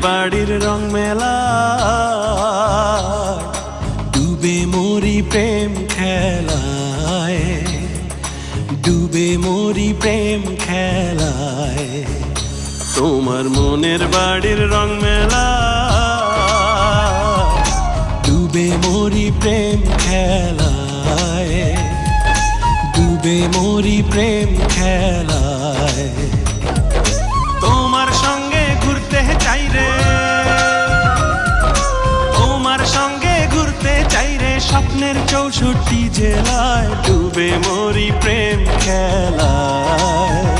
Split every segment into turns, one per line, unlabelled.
বাড়ির রং মেলা ডুবে মরি প্রেম খেলায়, ডুবে মরি প্রেম খেলায়। তোমার মনের বাড়ির রং মেলা ডুবে মরি প্রেম খেলায়, ডুবে মরি প্রেম খেলায়। তোমার সঙ্গে ঘুরতে চাই রে, তোমার সঙ্গে ঘুরতে চাই রে স্বপ্নের 64 জেলায়। ডুবে মরি প্রেম খেলায়,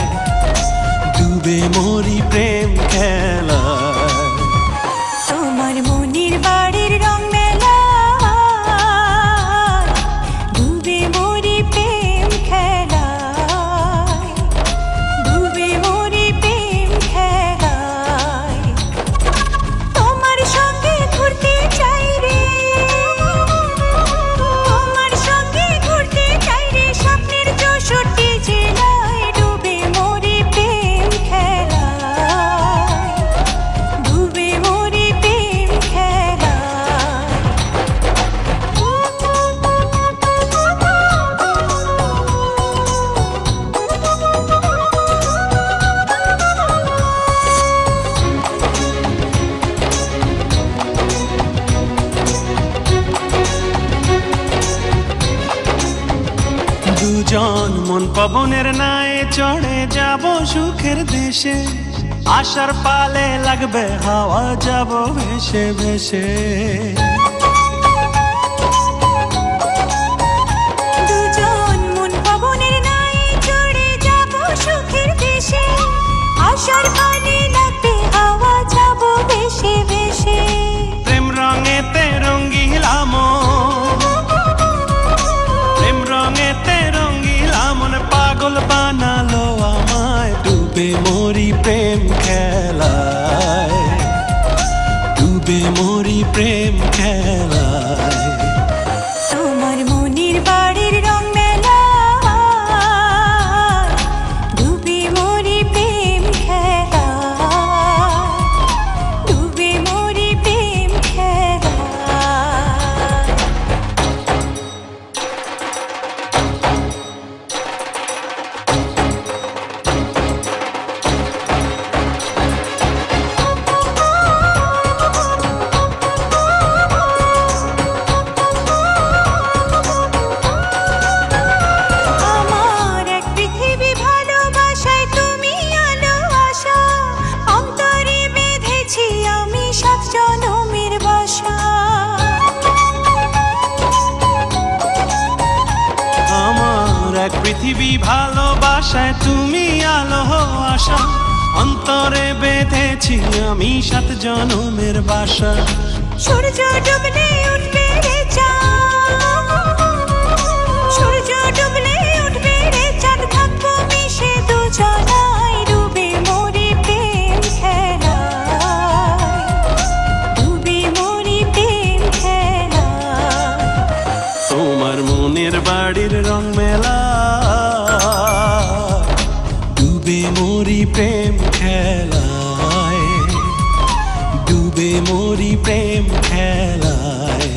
ডুবে মরি প্রেম খেলায়।
তোমার মনের বাড়ির রং মেলা ডুবে মরি প্রেম খেলায়, ডুবে মরি প্রেম খেলায়। তোমার সঙ্গে ঘুরতে চাই রে, তোমার সঙ্গে ঘুরতে চাই রে স্বপ্নের 64 জেলায়। ডুবে মরি প্রেম খেলায়, ডুবে মরি প্রেম খেলায়।
দুজন মন পবনের নায়ে চড়ে যাব সুখের দেশে, আশার পালে লাগবে হাওয়া যাব ভেসে ভেসে।
দুজন মন পবনের নায়ে চড়ে যাব সুখের দেশে, আশার পানে লাগবে হাওয়া যাব ভেসে ভেসে।
প্রেম রঙেতে রঙ্গিলা মন, প্রেম রঙেতে রঙ্গিলা মন পাগল বানালো আমায়। ডুবে মরি প্রেম খেলায়, ডুবে মরি প্রেম খেলায়।
তোমার মনের বাড়ির রং মেলা ডুবে মরি প্রেম খেলায়, ডুবে মরি প্রেম খেলায়। আমার এক পৃথিবী ভালোবাসায় তুমি আলো আশা, অন্তরে বেঁধেছি আমি 7 জনমের বাসা।
আমার এক পৃথিবী ভালোবাসায় তুমি আলো আশা, অন্তরে বেঁধেছি আমি 7 জনমের বাসা।
সূর্য ডুবলে উঠবে রে চাঁদ, সূর্য ডুবলে উঠবে রে চাঁদ, থাকবো মিশে দুজনায়। ডুবে মরি প্রেম খেলায়, ডুবে মরি প্রেম খেলায়।
তোমার মনের বাড়ির রং মেলা ডুবে মরি প্রেম খেলায়, ডুবে মরি প্রেম খেলায়।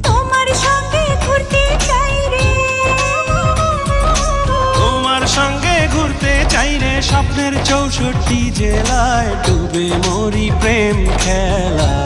তোমার সঙ্গে ঘুরতে চাই রে,
তোমার সঙ্গে ঘুরতে চাই রে স্বপ্নের 64 জেলায়। ডুবে মরি প্রেম খেলায়।